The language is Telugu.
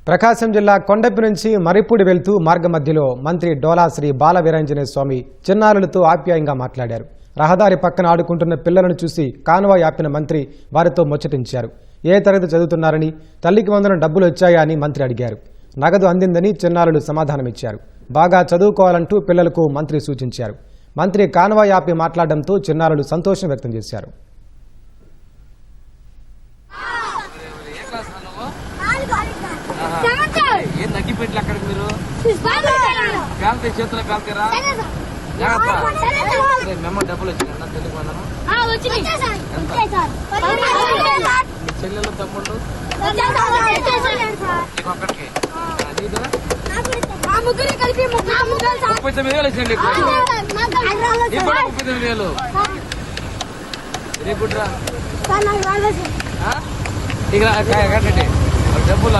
ప్రకాశం జిల్లా కొండపి నుంచి మరిపూడి వెళ్తూ మార్గ మధ్యలో మంత్రి డోలా శ్రీ బాల వీరాంజనేయ స్వామి చిన్నారులతో ఆప్యాయంగా మాట్లాడారు. రహదారి పక్కన ఆడుకుంటున్న పిల్లలను చూసి కాన్వాయ్ ఆపిన మంత్రి వారితో ముచ్చటించారు. ఏ తరగతి చదువుతున్నారని, తల్లికి వందన డబ్బులు వచ్చాయా అని మంత్రి అడిగారు. నగదు అందిందని చిన్నారులు సమాధానమిచ్చారు. బాగా చదువుకోవాలంటూ పిల్లలకు మంత్రి సూచించారు. మంత్రి కాన్వాయ్ ఆపి మాట్లాడడంతో చిన్నారులు సంతోషం వ్యక్తం చేశారు. ఏం తగ్గిపెట్టి అక్కడికి మీరు కాల్తే చేతులు కాల్తారా మెమ్మ డబ్బులు వచ్చినా తెలుగు మీ చెల్లెలు తమ్ముళ్ళు ఒక్కడికి 39,000 వచ్చిందండి. ఇప్పుడు 39,000 రేపు ఇక కట్టండి డబ్బులు